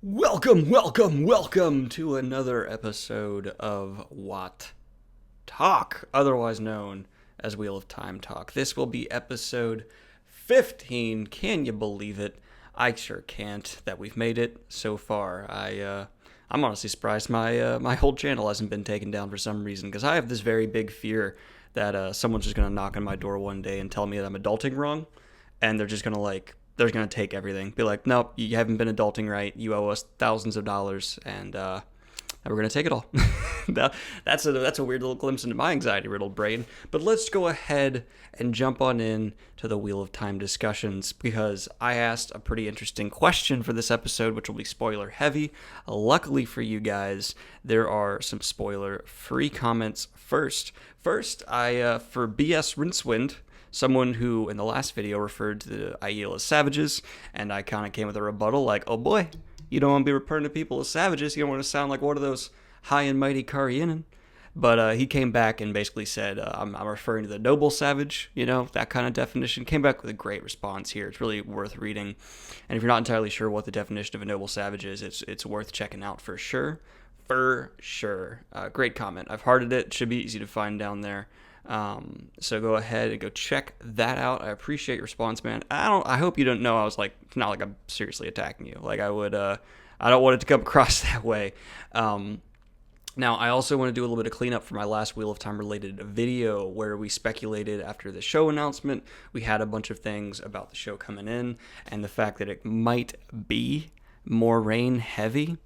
Welcome to another episode of WoT Talk, otherwise known as Wheel of Time Talk. This will be episode 15. Can you believe it? I sure can't that we've made it so far. I'm honestly surprised my whole channel hasn't been taken down for some reason, because I have this very big fear that someone's just gonna knock on my door one day and tell me that I'm adulting wrong, and they're just gonna they're going to take everything. Be like, nope, you haven't been adulting right. You owe us thousands of dollars, and we're going to take it all. That's a weird little glimpse into my anxiety-riddled brain. But let's go ahead and jump on in to the Wheel of Time discussions, because I asked a pretty interesting question for this episode, which will be spoiler-heavy. Luckily for you guys, there are some spoiler-free comments first. First, for BS Rincewind, someone who in the last video referred to the Aiel as savages, and I kind of came with a rebuttal like, oh boy, you don't want to be referring to people as savages, you don't want to sound like one of those high and mighty Karianen. But he came back and basically said, I'm referring to the noble savage, that kind of definition. Came back with a great response here. It's really worth reading. And if you're not entirely sure what the definition of a noble savage is, it's worth checking out for sure. For sure. Great comment. I've hearted it. Should be easy to find down there. So go ahead and go check that out. I appreciate your response, man. I hope you don't know I was not like I'm seriously attacking you. I don't want it to come across that way. Now, I also want to do a little bit of cleanup for my last Wheel of Time related video where we speculated after the show announcement. We had a bunch of things about the show coming in and the fact that it might be more rain heavy,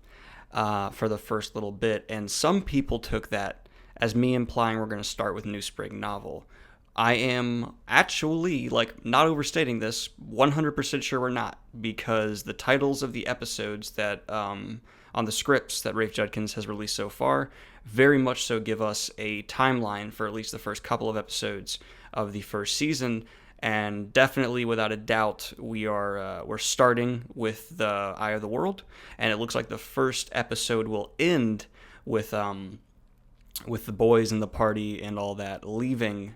for the first little bit. And some people took that as me implying we're going to start with a new spring novel. I am actually, not overstating this, 100% sure we're not, because the titles of the episodes that, on the scripts that Rafe Judkins has released so far, very much so give us a timeline for at least the first couple of episodes of the first season, and definitely, without a doubt, we're starting with the Eye of the World, and it looks like the first episode will end with the boys and the party and all that leaving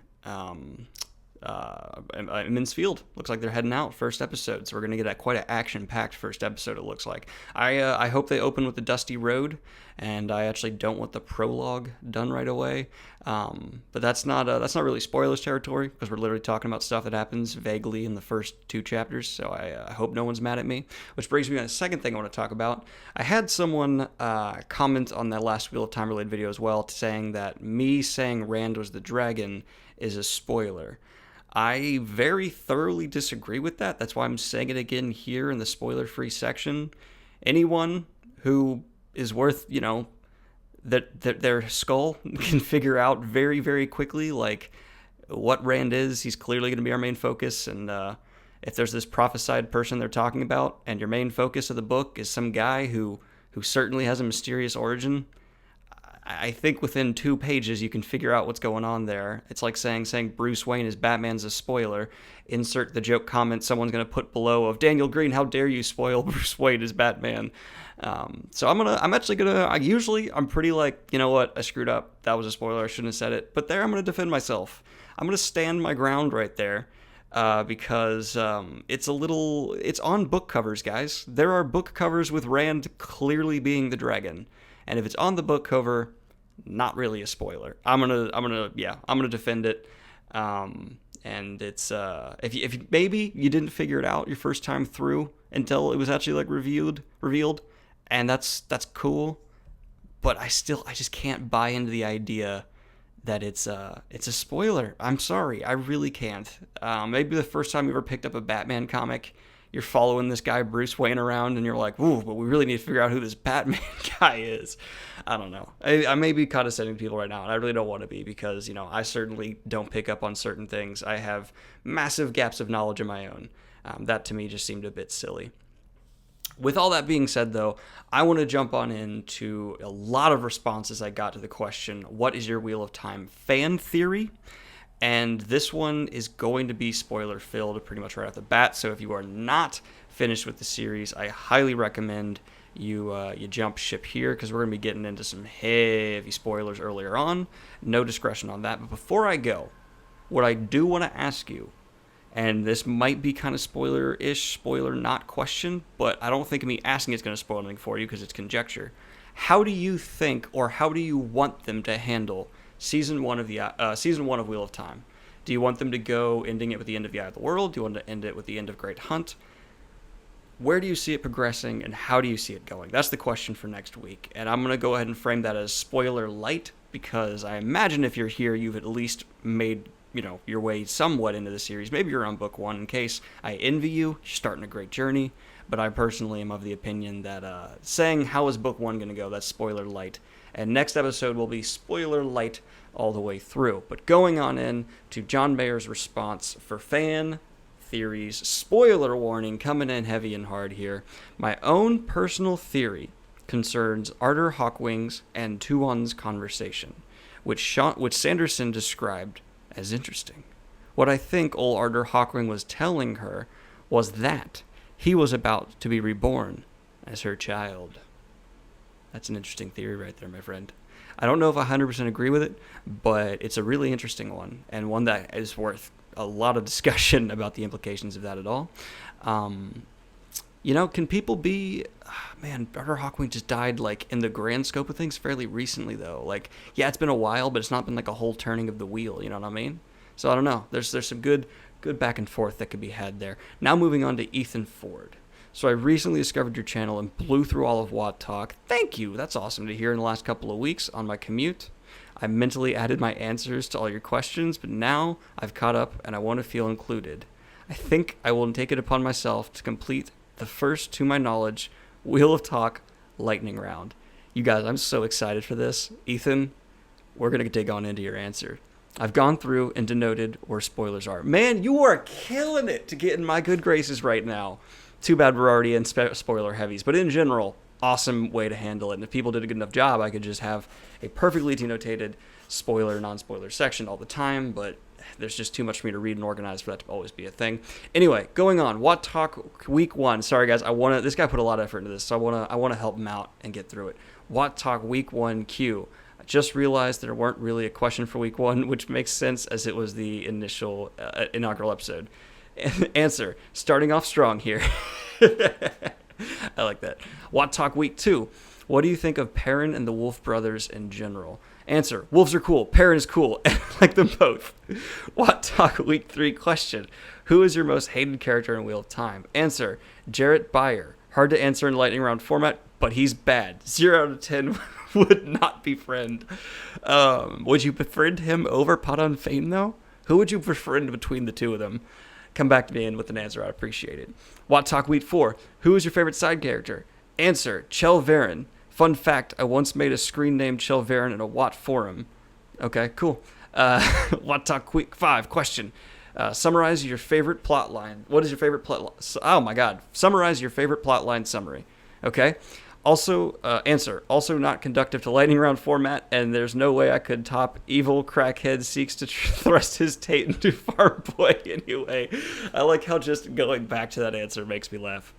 Min's Field. Looks like they're heading out first episode, so we're going to get quite an action-packed first episode, it looks like. I hope they open with the dusty road, and I actually don't want the prologue done right away, but that's not really spoilers territory, because we're literally talking about stuff that happens vaguely in the first two chapters, so I hope no one's mad at me. Which brings me to the second thing I want to talk about. I had someone comment on that last Wheel of Time related video as well, saying that me saying Rand was the dragon is a spoiler. I very thoroughly disagree with that. That's why I'm saying it again here in the spoiler-free section. Anyone who is worth, that their skull can figure out very, very quickly, what Rand is. He's clearly going to be our main focus, and if there's this prophesied person they're talking about, and your main focus of the book is some guy who certainly has a mysterious origin, I think within 2 pages you can figure out what's going on there. It's like saying Bruce Wayne is Batman's a spoiler. Insert the joke comment someone's going to put below of Daniel Greene, how dare you spoil Bruce Wayne as Batman. So I'm pretty you know what, I screwed up. That was a spoiler. I shouldn't have said it. But there I'm going to defend myself. I'm going to stand my ground right there. Because it's on book covers, guys. There are book covers with Rand clearly being the dragon. And if it's on the book cover, not really a spoiler. I'm gonna defend it. And it's if maybe you didn't figure it out your first time through until it was actually revealed, and that's cool. But I just can't buy into the idea that it's a spoiler. I'm sorry, I really can't. Maybe the first time you ever picked up a Batman comic, you're following this guy Bruce Wayne around, and you're like, ooh, but we really need to figure out who this Batman guy is. I don't know. I may be condescending to people right now, and I really don't want to be, because, I certainly don't pick up on certain things. I have massive gaps of knowledge of my own. That, to me, just seemed a bit silly. With all that being said, though, I want to jump on into a lot of responses I got to the question, what is your Wheel of Time fan theory? And this one is going to be spoiler-filled pretty much right off the bat. So if you are not finished with the series, I highly recommend you jump ship here, because we're going to be getting into some heavy spoilers earlier on. No discretion on that. But before I go, what I do want to ask you And this might be kind of spoiler-ish, spoiler-not question, but I don't think me asking it's going to spoil anything for you because it's conjecture. How do you think, or how do you want them to handle season one of Wheel of Time? Do you want them to go ending it with the end of the Eye of the World? Do you want to end it with the end of Great Hunt? Where do you see it progressing, and how do you see it going? That's the question for next week. And I'm going to go ahead and frame that as spoiler light, because I imagine if you're here, you've at least made your way somewhat into the series. Maybe you're on book one. In case I envy you, you're starting a great journey. But I personally am of the opinion that saying how is book one going to go, that's spoiler light. And next episode will be spoiler light all the way through. But going on in to John Mayer's response for fan theories, spoiler warning, coming in heavy and hard here. My own personal theory concerns Arthur Hawkwing's and Tuon's conversation, which Sanderson described as interesting. What I think old Arthur Hawkwing was telling her was that he was about to be reborn as her child. That's an interesting theory right there, my friend. I don't know if I 100% agree with it, but it's a really interesting one, and one that is worth a lot of discussion about the implications of that at all. Can people be... Man, Arthur Hawkwing just died, in the grand scope of things fairly recently, though. It's been a while, but it's not been, a whole turning of the wheel, you know what I mean? So, I don't know. There's some good back and forth that could be had there. Now moving on to Ethan Ford. So I recently discovered your channel and blew through all of WoT Talk. Thank you. That's awesome to hear in the last couple of weeks on my commute. I mentally added my answers to all your questions, but now I've caught up and I want to feel included. I think I will take it upon myself to complete the first, to my knowledge, Wheel of Talk lightning round. You guys, I'm so excited for this. Ethan, we're going to dig on into your answer. I've gone through and denoted where spoilers are. Man, you are killing it to get in my good graces right now. Too bad we're already in spoiler heavies, but in general, awesome way to handle it. And if people did a good enough job, I could just have a perfectly denotated spoiler, non-spoiler section all the time, but there's just too much for me to read and organize for that to always be a thing. Anyway, going on, WoT Talk week 1. Sorry guys, this guy put a lot of effort into this, so I want to help him out and get through it. WoT Talk week 1 Q. I just realized there weren't really a question for week 1, which makes sense as it was the inaugural episode. Answer, starting off strong here. I like that. WoT Talk week 2. What do you think of Perrin and the Wolf brothers in general? Answer, wolves are cool. Perrin is cool. I like them both. WoT Talk week 3 question. Who is your most hated character in Wheel of Time? Answer, Jarrett Beyer. Hard to answer in lightning round format, but he's bad. 0 out of 10 would not befriend. Would you befriend him over Padan Fane, though? Who would you befriend between the two of them? Come back to me and with an answer. I'd appreciate it. WoT Talk week 4. Who is your favorite side character? Answer, Chell Varen. Fun fact, I once made a screen named Chell Varen in a WoT forum. Okay, cool. WoT Talk week 5. Question. Summarize your favorite plot line. What is your favorite plot line? Oh my god. Summarize your favorite plot line summary. Okay. Also, answer. Also not conductive to lightning round format, and there's no way I could top evil crackhead seeks to thrust his taint into farm boy anyway. I like how just going back to that answer makes me laugh.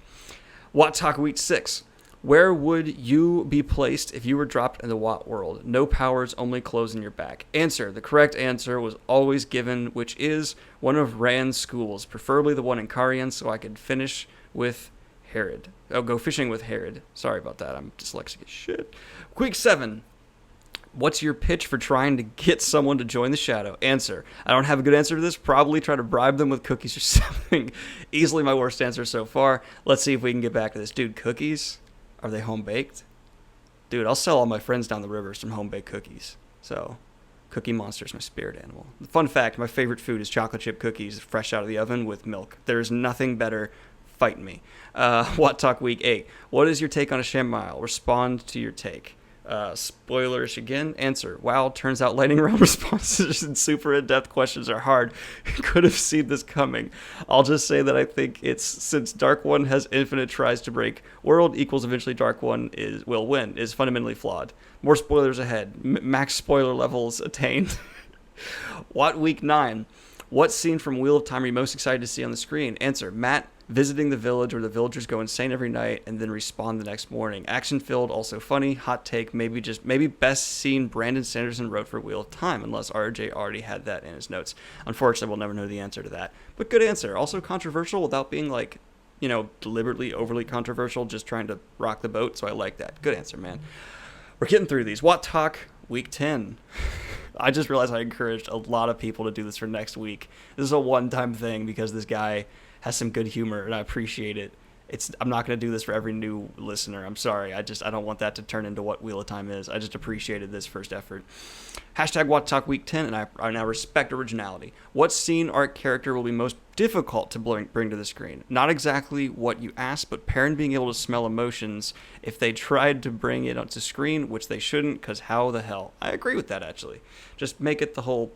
WoT Talk week 6. Where would you be placed if you were dropped in the WoT world? No powers, only clothes in your back. Answer. The correct answer was always given, which is one of Rand's schools, preferably the one in Carian, so I could finish with Herod. Oh, go fishing with Herod. Sorry about that. I'm dyslexic as shit. Week 7. What's your pitch for trying to get someone to join the Shadow? Answer. I don't have a good answer to this. Probably try to bribe them with cookies or something. Easily my worst answer so far. Let's see if we can get back to this. Dude, cookies? Are they home-baked? Dude, I'll sell all my friends down the river some home-baked cookies. So, Cookie Monster's my spirit animal. Fun fact, my favorite food is chocolate chip cookies fresh out of the oven with milk. There's nothing better. Fight me. WoT Talk week 8. What is your take on a Shamile? Respond to your take. Spoilers again. Answer. Wow, turns out lightning round responses and super in-depth questions are hard. Could have seen this coming. I'll just say that I think it's since Dark One has infinite tries to break world equals eventually Dark One will win is fundamentally flawed. More spoilers ahead. Max spoiler levels attained. WoT week 9. What scene from Wheel of Time are you most excited to see on the screen? Answer. Matt visiting the village where the villagers go insane every night and then respawn the next morning. Action filled, also funny. Hot take, maybe best scene Brandon Sanderson wrote for Wheel of Time, unless RJ already had that in his notes. Unfortunately, we'll never know the answer to that. But good answer. Also controversial without being like, deliberately overly controversial, just trying to rock the boat. So I like that. Good answer, man. We're getting through these. WoT Talk week 10. I just realized I encouraged a lot of people to do this for next week. This is a one-time thing because this guy has some good humor, and I appreciate it. I'm not going to do this for every new listener. I'm sorry. I don't want that to turn into what Wheel of Time is. I just appreciated this first effort. Hashtag WoT Talk Week 10, and I now respect originality. What scene, arc, character will be most difficult to bring to the screen? Not exactly what you asked, but Perrin being able to smell emotions if they tried to bring it onto screen, which they shouldn't, because how the hell? I agree with that, actually. Just make it the whole,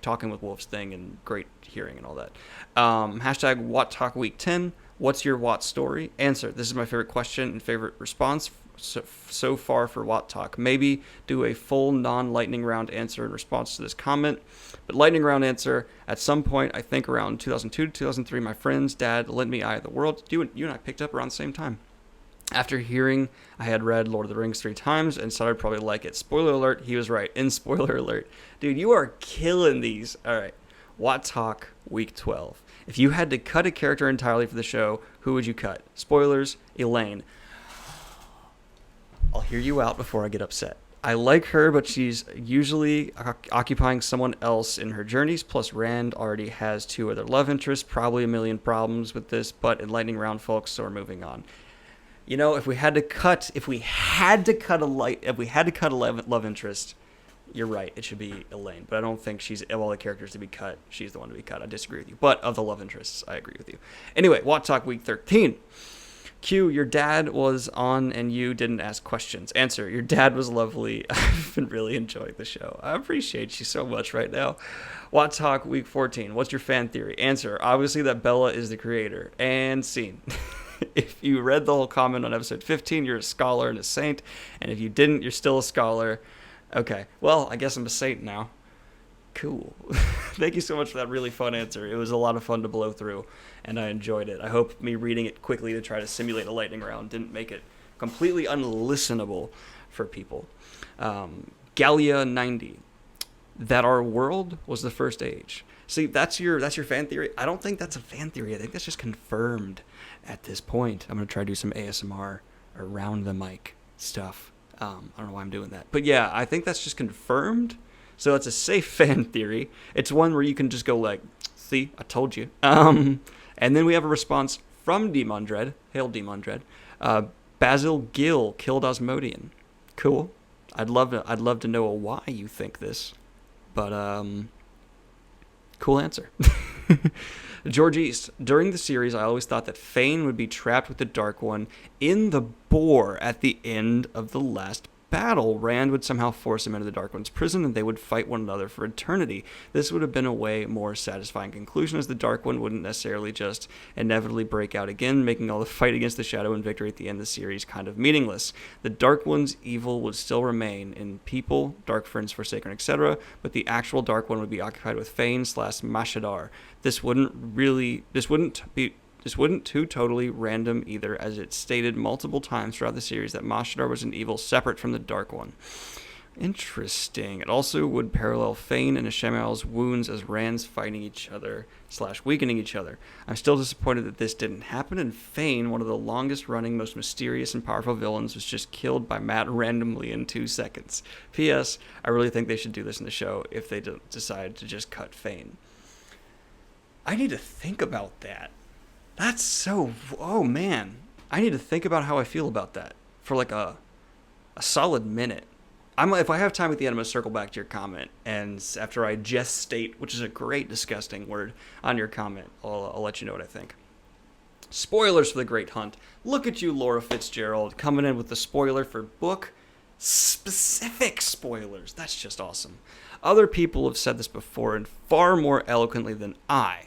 talking with wolves thing and great hearing and all that. Hashtag WoT Talk Week 10. What's your WoT story? Answer. This is my favorite question and favorite response so far for WoT Talk. Maybe do a full non-lightning round answer in response to this comment. But lightning round answer, at some point, I think around 2002 to 2003, my friend's dad lent me Eye of the World. You and I picked up around the same time. After hearing I had read Lord of the Rings 3 times and said I'd probably like it. Spoiler alert, he was right. In spoiler alert. Dude, you are killing these. All right. WoT Talk Week 12. If you had to cut a character entirely for the show, who would you cut? Spoilers, Elaine. I'll hear you out before I get upset. I like her, but she's usually occupying someone else in her journeys, plus Rand already has 2 other love interests, probably a million problems with this, but in lightning round, folks, so we're moving on. If we had to cut a love interest, you're right, it should be Elaine, but I don't think she's, of all the characters to be cut, she's the one to be cut. I disagree with you, but of the love interests, I agree with you. Anyway, WoT Talk Week 13. Q, your dad was on and you didn't ask questions. Answer, your dad was lovely. I've been really enjoying the show. I appreciate you so much right now. WoT Talk Week 14. What's your fan theory? Answer, obviously that Bella is the creator. And scene. If you read the whole comment on episode 15, you're a scholar and a saint. And if you didn't, you're still a scholar. Okay, well, I guess I'm a saint now. Cool. Thank you so much for that really fun answer. It was a lot of fun to blow through, and I enjoyed it. I hope me reading it quickly to try to simulate a lightning round didn't make it completely unlistenable for people. Gallia90. That our world was the first age. See, that's your fan theory. I don't think that's a fan theory. I think that's just confirmed at this point. I'm going to try to do some ASMR around the mic stuff. I don't know why I'm doing that. But yeah, I think that's just confirmed. So it's a safe fan theory. It's one where you can just go like, see, I told you. And then we have a response from Demon Dread. Hail Demon Dread. Basil Gill killed Osmodian. Cool. I'd love to know why you think this. But cool answer. George East. During the series, I always thought that Fane would be trapped with the Dark One in the boar at the end of the last battle. Rand would somehow force him into the Dark One's prison, and they would fight one another for eternity. This would have been a way more satisfying conclusion, as the Dark One wouldn't necessarily just inevitably break out again, making all the fight against the Shadow and victory at the end of the series kind of meaningless. The Dark One's evil would still remain in people, Dark Friends, Forsaken, etc., but the actual Dark One would be occupied with Fane / Mashadar. This wouldn't too totally random either, as it's stated multiple times throughout the series that Mashadar was an evil separate from the Dark One. Interesting. It also would parallel Fane and Ashemal's wounds as Rand's fighting each other / weakening each other. I'm still disappointed that this didn't happen, and Fane, one of the longest running, most mysterious and powerful villains, was just killed by Matt randomly in 2 seconds. P.S. I really think they should do this in the show if they decide to just cut Fane. I need to think about that. That's so... Oh, man. I need to think about how I feel about that for like a solid minute. If I have time at the end, I'm going to circle back to your comment. And after I gestate, which is a great disgusting word, on your comment, I'll let you know what I think. Spoilers for The Great Hunt. Look at you, Laura Fitzgerald, coming in with the spoiler for book. Specific spoilers. That's just awesome. Other people have said this before and far more eloquently than I.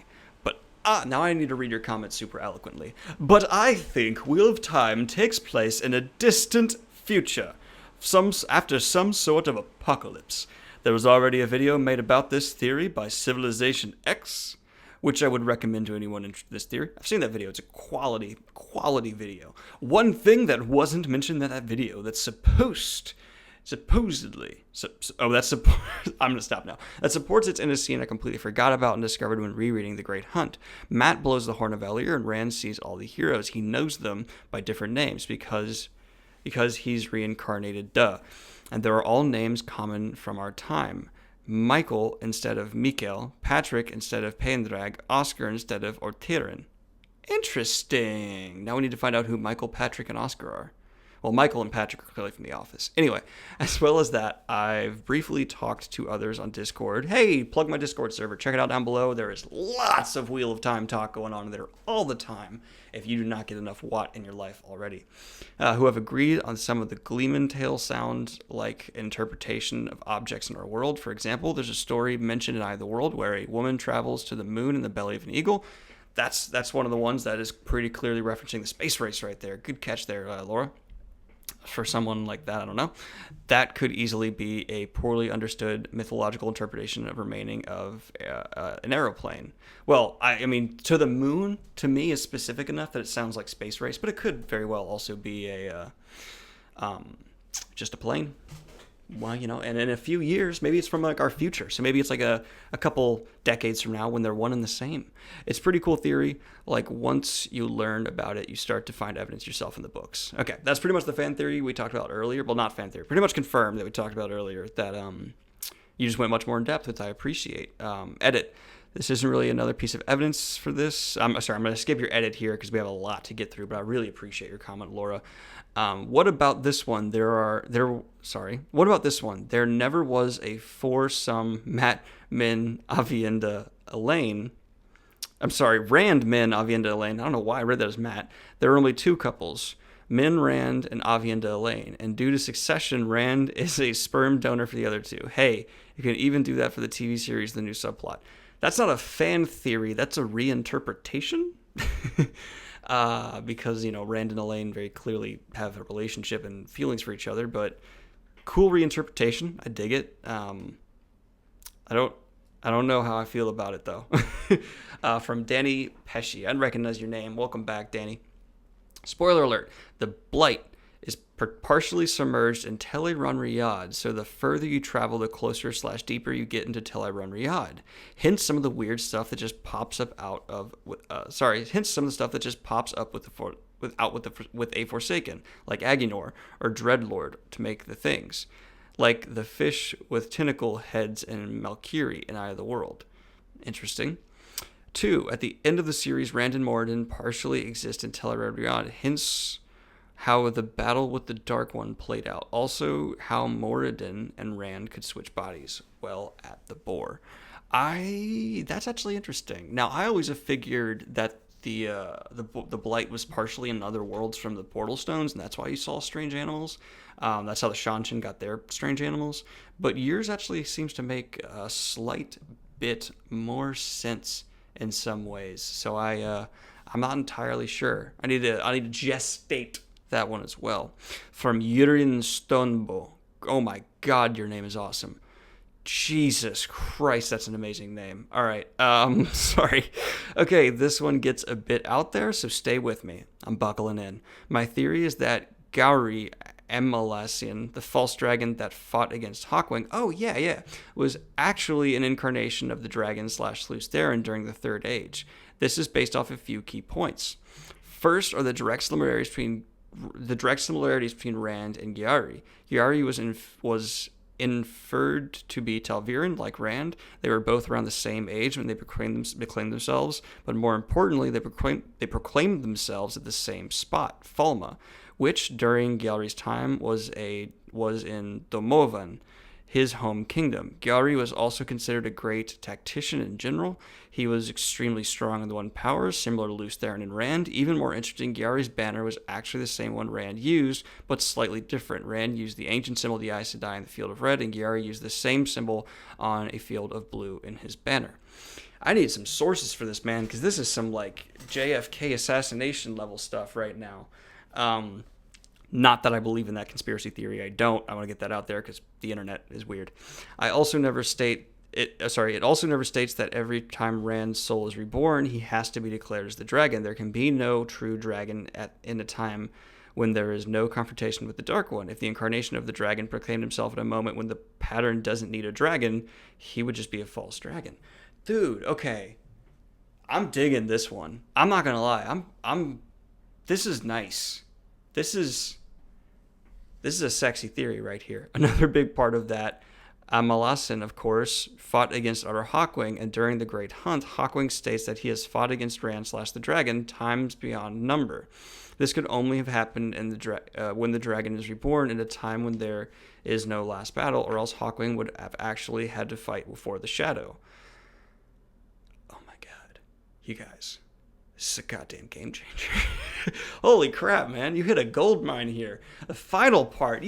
Now I need to read your comment super eloquently. But I think Wheel of Time takes place in a distant future, after some sort of apocalypse. There was already a video made about this theory by Civilization X, which I would recommend to anyone interested in this theory. I've seen that video. It's a quality video. One thing that wasn't mentioned in that video that's supposedly, I'm going to stop now. That supports its innocence I completely forgot about and discovered when rereading The Great Hunt. Matt blows the horn of Elir, and Rand sees all the heroes. He knows them by different names because he's reincarnated, and there are all names common from our time. Michael instead of Mikael, Patrick instead of Pendrag, Oscar instead of Ortirin. Interesting. Now we need to find out who Michael, Patrick, and Oscar are. Well, Michael and Patrick are clearly from The Office. Anyway, as well as that, I've briefly talked to others on Discord. Hey, plug my Discord server. Check it out down below. There is lots of Wheel of Time talk going on there all the time if you do not get enough WoT in your life already. Who have agreed on some of the Gleeman tale sound-like interpretation of objects in our world. For example, there's a story mentioned in Eye of the World where a woman travels to the moon in the belly of an eagle. That's one of the ones that is pretty clearly referencing the space race right there. Good catch there, Laura. For someone like that, I don't know. That could easily be a poorly understood mythological interpretation of remaining of an aeroplane. Well, I mean, to the moon, to me, is specific enough that it sounds like space race, but it could very well also be just a plane. Well, and in a few years, maybe it's from like our future. So maybe it's like a couple decades from now when they're one and the same. It's pretty cool theory. Like once you learn about it, you start to find evidence yourself in the books. Okay, that's pretty much the fan theory we talked about earlier. Well, not fan theory. Pretty much confirmed that we talked about earlier that you just went much more in depth, which I appreciate. Edit. This isn't really another piece of evidence for this. I'm sorry, I'm going to skip your edit here because we have a lot to get through, but I really appreciate your comment, Laura. What about this one? What about this one? There never was a foursome Matt, Min, Avienda, Elaine. I'm sorry, Rand, Min, Avienda, Elaine. I don't know why I read that as Matt. There are only two couples, Min, Rand, and Avienda, Elaine. And due to succession, Rand is a sperm donor for the other two. Hey, you can even do that for the TV series, the new subplot. That's not a fan theory. That's a reinterpretation. Because, Rand and Elaine very clearly have a relationship and feelings for each other, but cool reinterpretation. I dig it. I don't know how I feel about it, though. From Danny Pesci. I recognize your name. Welcome back, Danny. Spoiler alert. The Blight is partially submerged in Tel Riyadh, so the further you travel, the closer/deeper you get into Tel Riyadh. Hence some of the weird stuff that just pops up with a Forsaken, like Aginor or Dreadlord to make the things, like the fish with tentacle heads in Malkiri in Eye of the World. Interesting. 2. At the end of the series, Rand and Moradin partially exist in Tel Riyadh, hence how the battle with the Dark One played out. Also, how Moradin and Rand could switch bodies. Well, at the Boar. That's actually interesting. Now, I always have figured that the Blight was partially in other worlds from the Portal Stones, and that's why you saw strange animals. That's how the Shanshin got their strange animals. But yours actually seems to make a slight bit more sense in some ways. So I'm not entirely sure. I need to gestate that one as well. From Yurin Stonbo. Oh my God, your name is awesome. Jesus Christ, that's an amazing name. All right, sorry. Okay, this one gets a bit out there, so stay with me. I'm buckling in. My theory is that Gauri Emalassian, the false dragon that fought against Hawkwing, was actually an incarnation of the dragon / Lews Therin during the Third Age. This is based off a few key points. First are the direct similarities between Rand and Giari. Giari was inferred to be Talviran, like Rand. They were both around the same age when they proclaimed themselves, but more importantly, they proclaimed themselves at the same spot, Falma, which during Giari's time was in Domovan, his home kingdom. Giari was also considered a great tactician in general. He was extremely strong in the One Powers, similar to Lews Therin and Rand. Even more interesting, Giari's banner was actually the same one Rand used, but slightly different. Rand used the ancient symbol of the Aes Sedai in the field of red, and Giari used the same symbol on a field of blue in his banner. I need some sources for this, man, because this is some like JFK assassination level stuff right now. Not that I believe in that conspiracy theory. I don't. I want to get that out there because the internet is weird. I also never state It also never states that every time Rand's soul is reborn, he has to be declared as the dragon. There can be no true dragon in a time when there is no confrontation with the Dark One. If the incarnation of the dragon proclaimed himself at a moment when the pattern doesn't need a dragon, he would just be a false dragon. Dude, okay. I'm digging this one. I'm not gonna lie. This is nice. This is a sexy theory right here. Another big part of that, Amalacin, of course, fought against Utter Hawkwing, and during the Great Hunt, Hawkwing states that he has fought against Rand / the dragon times beyond number. This could only have happened in when the dragon is reborn in a time when there is no last battle, or else Hawkwing would have actually had to fight before the shadow. Oh my god. You guys, this is a goddamn game changer. Holy crap, man. You hit a gold mine here. The final part,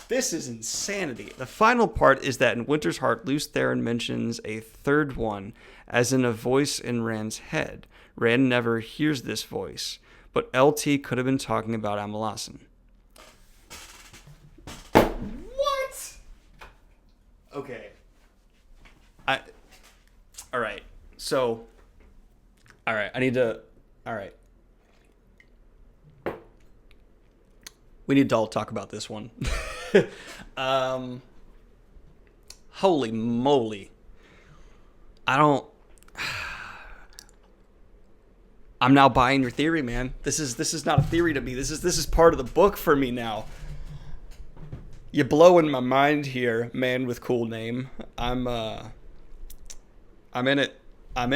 this is insanity. The final part is that in Winter's Heart, Lews Therin mentions a third one, as in a voice in Rand's head. Rand never hears this voice, but LT could have been talking about Amalacin. What? Okay. Alright. So, alright, alright. We need to all talk about this one. Holy moly. I'm now buying your theory, man. This is not a theory to me. This is part of the book for me now. You're blowing my mind here, man with cool name. I'm in it. I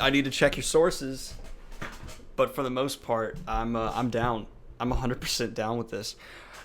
need to check your sources. But for the most part, I'm down. I'm 100% down with this.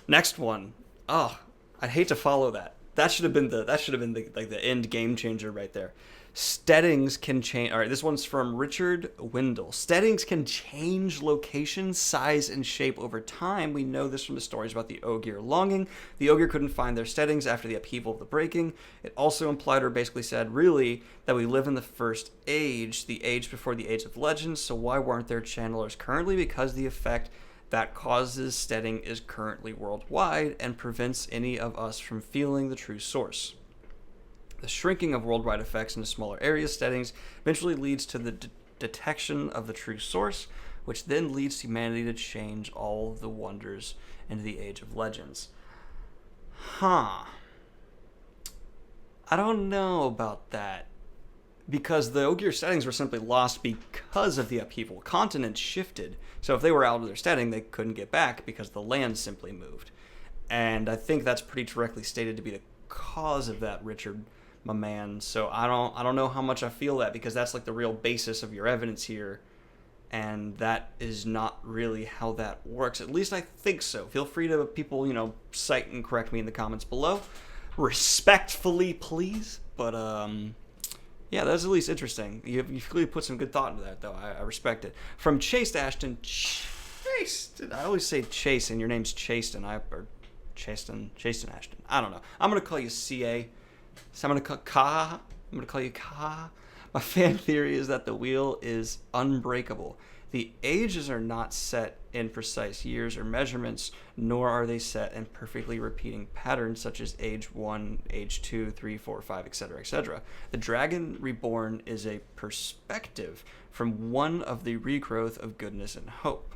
Next one. Oh, I'd hate to follow that. That should have been the end game changer right there. Steadings can change. All right, this one's from Richard Wendell. Steadings can change location, size, and shape over time. We know this from the stories about the Ogier longing. The Ogier couldn't find their steadings after the upheaval of the breaking. It also implied or basically said, really, that we live in the first age, the age before the age of legends. So why weren't there channelers currently? Because the effect that causes steading is currently worldwide and prevents any of us from feeling the true source. The shrinking of worldwide effects into smaller areas, steadings, eventually leads to the detection of the true source, which then leads humanity to change all the wonders into the Age of Legends. I don't know about that. Because the Ogier steadings were simply lost because of the upheaval. Continents shifted, so if they were out of their steading, they couldn't get back because the land simply moved. And I think that's pretty directly stated to be the cause of that, Richard, my man. So I don't know how much I feel that, because that's like the real basis of your evidence here, and that is not really how that works. At least I think so. Feel free to people, cite and correct me in the comments below. Respectfully, please. But yeah, that's at least interesting. You've clearly put some good thought into that, though. I respect it. From Chase Ashton. Chase. I always say Chase, and your name's Chaston. Or Chaston Ashton. I don't know. I'm going to call you CA. So I'm going to call you Ka. My fan theory is that the wheel is unbreakable. The ages are not set in precise years or measurements, nor are they set in perfectly repeating patterns such as age 1, age 2, 3, 4, 5, etc., etc. The Dragon Reborn is a perspective from one of the regrowth of goodness and hope.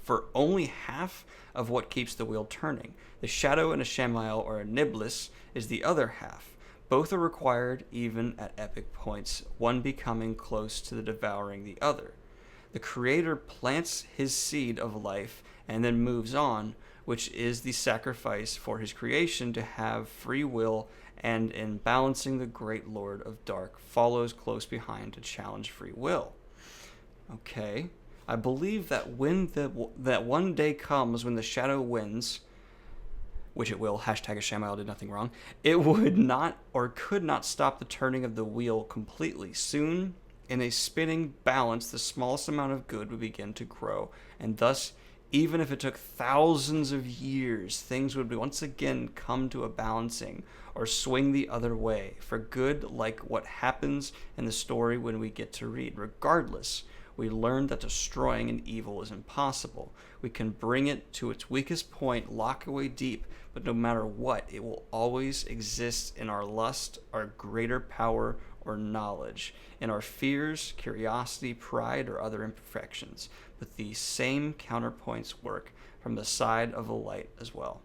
For only half of what keeps the wheel turning. The shadow in a Shamail or a Niblis is the other half. Both are required even at epic points, one becoming close to the devouring the other. The Creator plants his seed of life and then moves on, which is the sacrifice for his creation to have free will, and in balancing the great Lord of Dark follows close behind to challenge free will. Okay. I believe that that one day comes when the shadow wins, which it will, #Shamail did nothing wrong, it would not or could not stop the turning of the wheel completely. Soon, in a spinning balance, the smallest amount of good would begin to grow, and thus, even if it took thousands of years, things would once again come to a balancing or swing the other way, for good, like what happens in the story when we get to read. Regardless, we learned that destroying an evil is impossible. We can bring it to its weakest point, lock away deep, but no matter what, it will always exist in our lust, our greater power, or knowledge, in our fears, curiosity, pride, or other imperfections. But these same counterpoints work from the side of the light as well.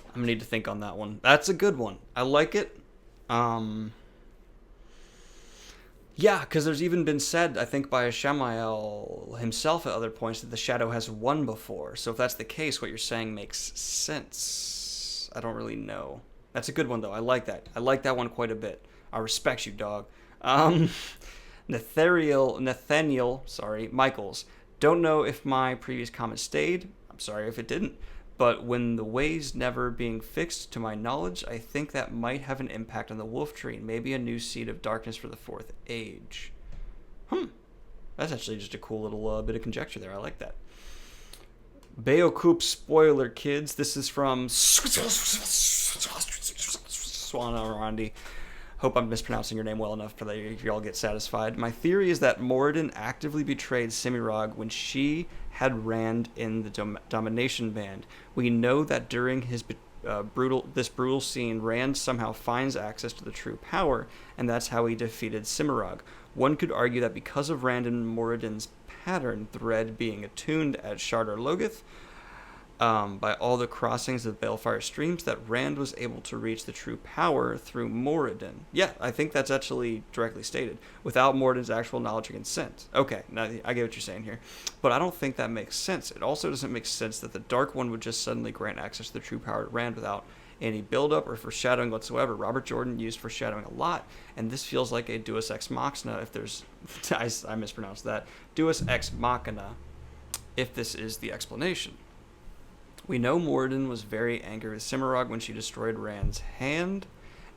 I'm gonna need to think on that one. That's a good one. I like it. Yeah, because there's even been said, I think by Shamael himself at other points, that the shadow has won before. So if that's the case, what you're saying makes sense. I don't really know. That's a good one, though. I like that. I like that one quite a bit. I respect you, dog. Nathaniel, Michaels. Don't know if my previous comment stayed. I'm sorry if it didn't. But when the way's never being fixed, to my knowledge, I think that might have an impact on the wolf tree, and maybe a new seed of darkness for the fourth age. That's actually just a cool little bit of conjecture there. I like that. Beocoup spoiler, kids. This is from Swana Arandi. Hope I'm mispronouncing your name well enough for that y'all get satisfied. My theory is that Moradin actively betrayed Semirog when she had Rand in the domination band. We know that during his brutal scene, Rand somehow finds access to the true power, and that's how he defeated Semirog. One could argue that because of Rand and Moradin's pattern thread being attuned at Shardar Logoth, by all the crossings of Balefire streams, that Rand was able to reach the true power through Moradin. Yeah, I think that's actually directly stated. Without Moradin's actual knowledge or consent. Okay, now I get what you're saying here. But I don't think that makes sense. It also doesn't make sense that the Dark One would just suddenly grant access to the true power to Rand without any build-up or foreshadowing whatsoever. Robert Jordan used foreshadowing a lot, and this feels like a Deus Ex Machina if there's... I mispronounced that. Deus Ex Machina, if this is the explanation. We know Moradin was very angry with Semirog when she destroyed Rand's hand,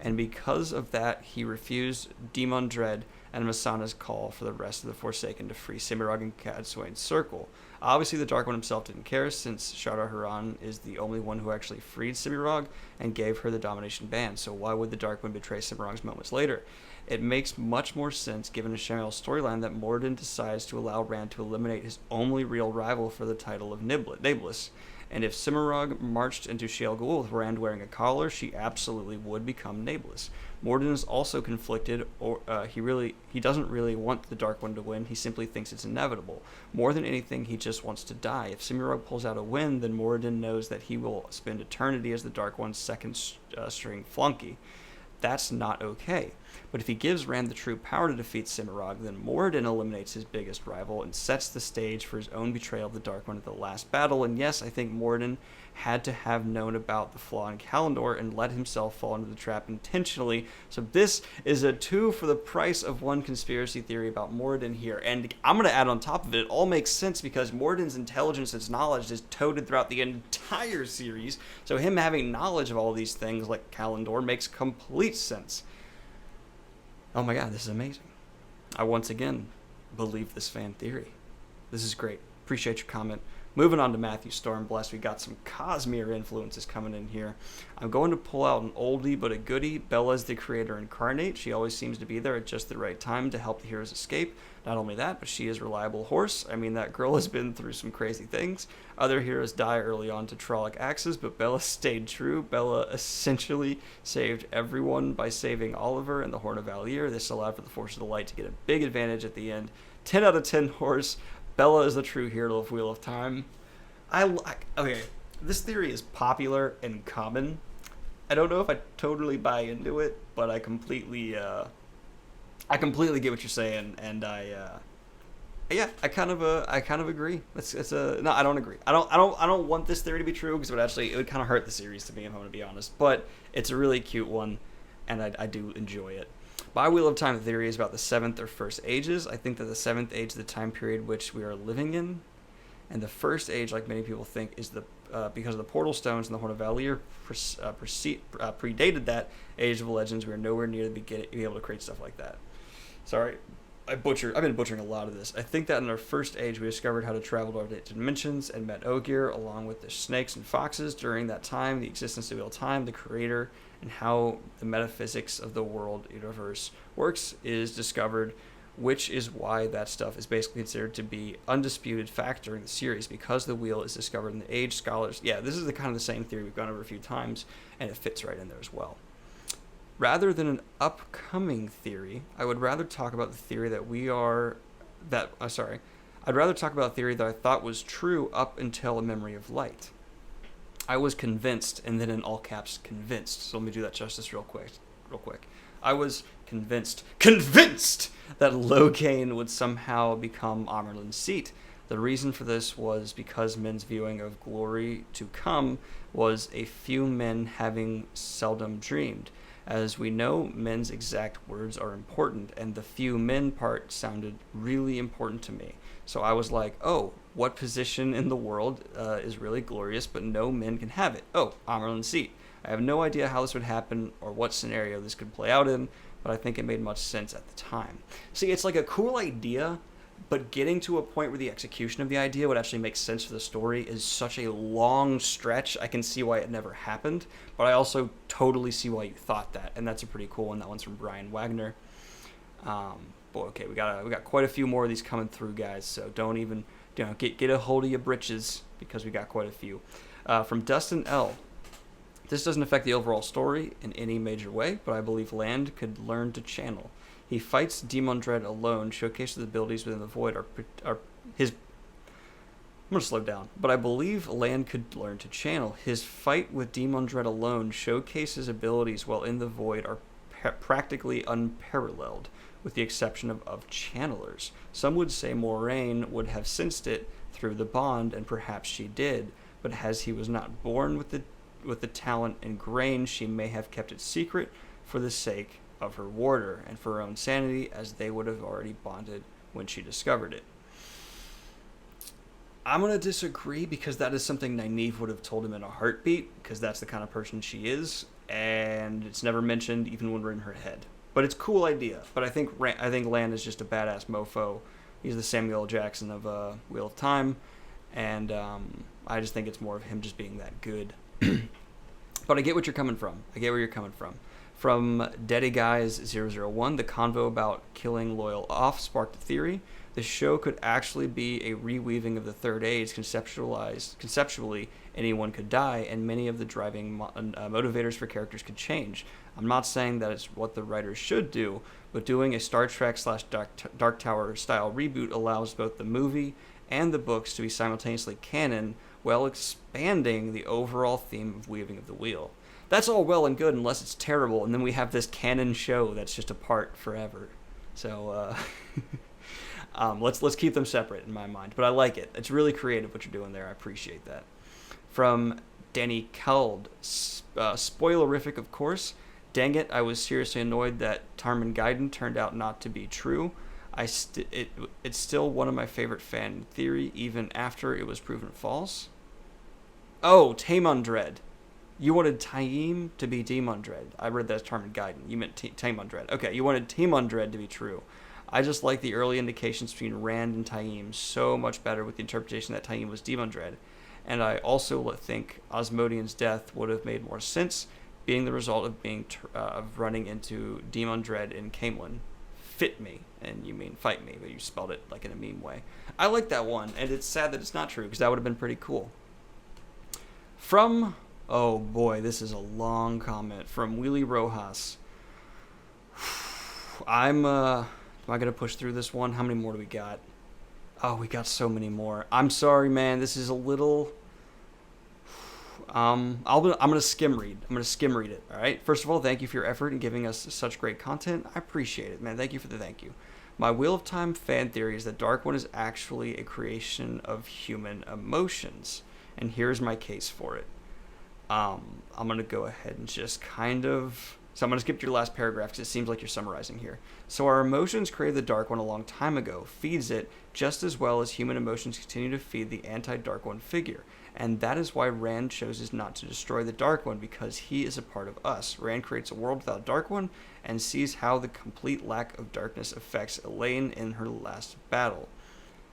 and because of that, he refused Demon Dread and Masana's call for the rest of the Forsaken to free Semirog and Cadsuane's circle. Obviously, the Dark One himself didn't care, since Shardar Haran is the only one who actually freed Semirog and gave her the domination band, so why would the Dark One betray Semirog's moments later? It makes much more sense, given Shamael's storyline, that Moradin decides to allow Rand to eliminate his only real rival for the title of Nameless. And if Semirog marched into Shale Ghul with Rand wearing a collar, she absolutely would become Nameless. Moradin is also conflicted, or he doesn't really want the Dark One to win. He simply thinks it's inevitable. More than anything, he just wants to die. If Semirog pulls out a win, then Moradin knows that he will spend eternity as the Dark One's second string flunky. That's not okay. But if he gives Rand the true power to defeat Semirog, then Moradin eliminates his biggest rival and sets the stage for his own betrayal of the Dark One at the last battle. And yes, I think Moradin had to have known about the flaw in Kalendor and let himself fall into the trap intentionally. So this is a 2 for the price of 1 conspiracy theory about Moradin here. And I'm going to add on top of it, it all makes sense because Moradin's intelligence and knowledge is toted throughout the entire series. So him having knowledge of all these things like Kalendor makes complete sense. Oh my god, this is amazing. I once again believe this fan theory. This is great. Appreciate your comment. Moving on to Matthew Stormblessed, we got some Cosmere influences coming in here. I'm going to pull out an oldie but a goodie. Bella's the creator incarnate. She always seems to be there at just the right time to help the heroes escape. Not only that, but she is a reliable horse. I mean, that girl has been through some crazy things. Other heroes die early on to Trolloc axes, but Bella stayed true. Bella essentially saved everyone by saving Oliver and the Horn of Valier. This allowed for the Force of the Light to get a big advantage at the end. 10 out of 10 horse. Bella is the true hero of Wheel of Time. Okay, this theory is popular and common. I don't know if I totally buy into it, but I completely get what you're saying, and I kind of agree. No, I don't agree. I don't want this theory to be true because it would kind of hurt the series to me, if I'm going to be honest. But it's a really cute one, and I do enjoy it. My Wheel of Time theory is about the 7th or 1st ages. I think that the 7th age is the time period which we are living in. And the 1st age, like many people think, is because of the Portal Stones and the Horn of Valier predated that Age of Legends. We are nowhere near being able to create stuff like that. Sorry, I've been butchering a lot of this. I think that in our 1st age, we discovered how to travel to alternate dimensions and met Ogier along with the snakes and foxes. During that time, the existence of Wheel of Time, the creator, and how the metaphysics of the world universe works is discovered. which is why that stuff is basically considered to be undisputed fact during the series, because the wheel is discovered in the age. Scholars, yeah, this is the kind of the same theory we've gone over a few times, and it fits right in there as well. Rather than an upcoming theory, I would rather talk about the theory I'd rather talk about a theory that I thought was true up until A Memory of Light. I was convinced, and then in all caps, convinced. So let me do that justice real quick. I was convinced that Loghain would somehow become Amerlin's seat. The reason for this was because men's viewing of glory to come was a few men having seldom dreamed. As we know, men's exact words are important, and the few men part sounded really important to me. So I was like, oh, what position in the world is really glorious, but no men can have it? Oh, Amerlin's seat. I have no idea how this would happen or what scenario this could play out in, but I think it made much sense at the time. See, it's like a cool idea, but getting to a point where the execution of the idea would actually make sense for the story is such a long stretch. I can see why it never happened, but I also totally see why you thought that, and that's a pretty cool one. That one's from Brian Wagner. Boy, okay, we got quite a few more of these coming through, guys. So don't even get a hold of your britches, because we got quite a few. From Dustin L. This doesn't affect the overall story in any major way, but I believe Land could learn to channel. He fights Demon Dread alone, showcases abilities within the void are his. I'm gonna slow down, but I believe Land could learn to channel. His fight with Demon Dread alone showcases abilities while in the void are practically unparalleled, with the exception of channelers. Some would say Moraine would have sensed it through the bond, and perhaps she did, but as he was not born with the talent ingrained, she may have kept it secret for the sake of her warder and for her own sanity, as they would have already bonded when she discovered it. I'm going to disagree, because that is something Nynaeve would have told him in a heartbeat, because that's the kind of person she is, and it's never mentioned even when we're in her head. But it's a cool idea. But I think Land is just a badass mofo. He's the Samuel L. Jackson of Wheel of Time, and I just think it's more of him just being that good. But I get what you're coming from. I get where you're coming from. From Daddy Guys 001, the convo about killing Loyal off sparked a theory. The show could actually be a reweaving of the Third Age. Conceptually, anyone could die, and many of the driving motivators for characters could change. I'm not saying that it's what the writers should do, but doing a Star Trek / Dark Tower style reboot allows both the movie and the books to be simultaneously canon, while expanding the overall theme of Weaving of the Wheel. That's all well and good unless it's terrible, and then we have this canon show that's just apart forever. So let's keep them separate in my mind. But I like it. It's really creative what you're doing there. I appreciate that. From Danny Keld, spoilerific, of course. Dang it, I was seriously annoyed that Tarman Gaiden turned out not to be true. It's still one of my favorite fan theory, even after it was proven false. Oh, Taemon Dread. You wanted Taim to be Demon Dread. I read that as Tarman Gaiden. You meant Taemon Dread. Okay, you wanted Taemon Dread to be true. I just like the early indications between Rand and Taim so much better with the interpretation that Taim was Demon Dread. And I also think Osmodian's death would have made more sense, being the result of running into Demon Dread in Caemlyn. Fit me, and you mean fight me, but you spelled it like in a meme way. I like that one, and it's sad that it's not true, because that would have been pretty cool. From, oh boy, this is a long comment, from Wheelie Rojas. Am I going to push through this one? How many more do we got? Oh, we got so many more. I'm sorry, man, this is a little... I'm gonna skim read. I'm gonna skim read it. All right. First of all, thank you for your effort in giving us such great content. I appreciate it, man. Thank you for the thank you. My Wheel of Time fan theory is that Dark One is actually a creation of human emotions, and here's my case for it. I'm gonna go ahead and just kind of. So I'm gonna skip to your last paragraph because it seems like you're summarizing here. So our emotions created the Dark One a long time ago, feeds it just as well as human emotions continue to feed the anti-Dark One figure. And that is why Rand chooses not to destroy the Dark One, because he is a part of us. Rand creates a world without Dark One and sees how the complete lack of darkness affects Elaine in the last battle.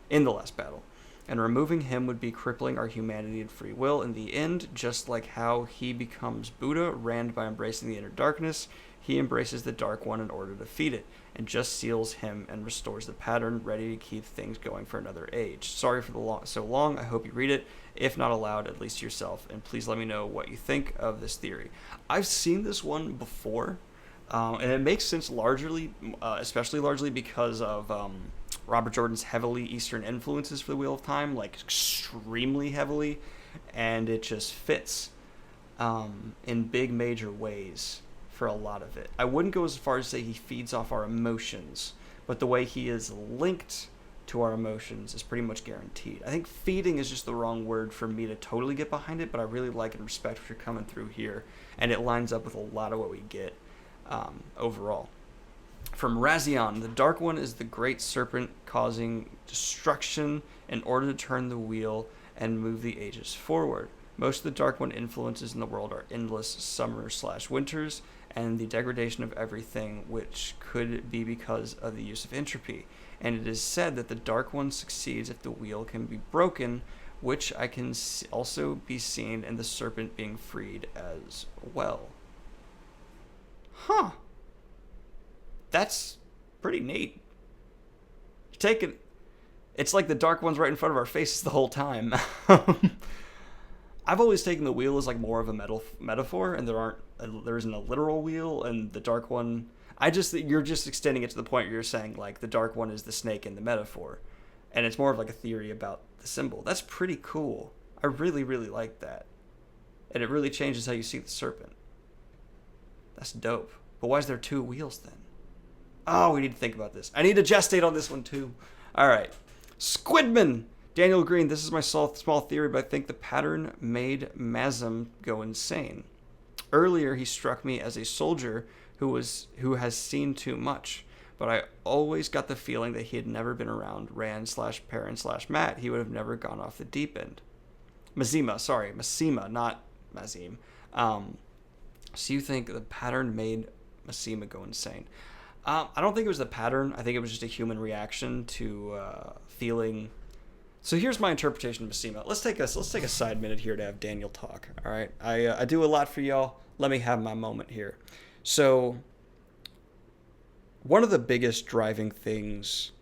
And removing him would be crippling our humanity and free will in the end, just like how he becomes Buddha, Rand by embracing the inner darkness. he embraces the Dark One in order to defeat it, and just seals him and restores the pattern, ready to keep things going for another age. Sorry for the so long. I hope you read it, if not aloud, at least yourself, and please let me know what you think of this theory. I've seen this one before, and it makes sense largely, especially largely because of Robert Jordan's heavily Eastern influences for the Wheel of Time, like extremely heavily, and it just fits in big major ways for a lot of it. I wouldn't go as far as say he feeds off our emotions, but the way he is linked to our emotions is pretty much guaranteed. I think feeding is just the wrong word for me to totally get behind it, but I really like and respect what you're coming through here, and it lines up with a lot of what we get overall. From Razion, the Dark One is the great serpent causing destruction in order to turn the wheel and move the ages forward. Most of the Dark One influences in the world are endless summers/winters and the degradation of everything, which could be because of the use of entropy. And it is said that the Dark One succeeds if the wheel can be broken, which I can also be seen in the serpent being freed as well. Huh. That's pretty neat. It's like the Dark One's right in front of our faces the whole time. I've always taken the wheel as like more of a metaphor, and there isn't a literal wheel, and the Dark One, you're just extending it to the point where you're saying like the Dark One is the snake in the metaphor, and it's more of like a theory about the symbol. That's pretty cool. I really, really like that, and it really changes how you see the serpent. That's dope. But why is there two wheels then? Oh, we need to think about this. I need to gestate on this one too. All right. Squidman. Daniel Greene, this is my small theory, but I think the pattern made Mazem go insane. Earlier, he struck me as a soldier who has seen too much, but I always got the feeling that he had never been around Rand/Perrin/Matt. He would have never gone off the deep end. Masema, not Mazim. So you think the pattern made Masema go insane? I don't think it was the pattern. I think it was just a human reaction to feeling. So here's my interpretation of Masema. Let's take a side minute here to have Daniel talk. All right, I do a lot for y'all. Let me have my moment here. So one of the biggest driving things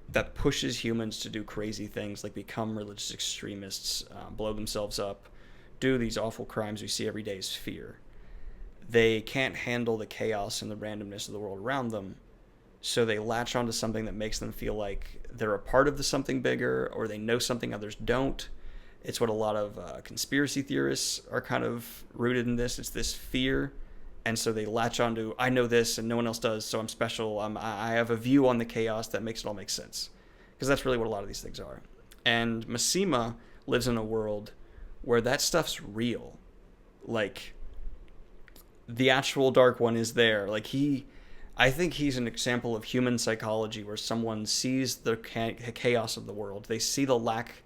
that pushes humans to do crazy things, like become religious extremists, blow themselves up, do these awful crimes we see every day, is fear. They can't handle the chaos and the randomness of the world around them, so they latch onto something that makes them feel like they're a part of the something bigger, or they know something others don't. It's what a lot of conspiracy theorists are kind of rooted in this. It's this fear, and so they latch onto, I know this and no one else does, so I'm special. I have a view on the chaos that makes it all make sense, because that's really what a lot of these things are. And Masema lives in a world where that stuff's real. Like, the actual Dark One is there. Like, I think he's an example of human psychology where someone sees the chaos of the world. They see the lack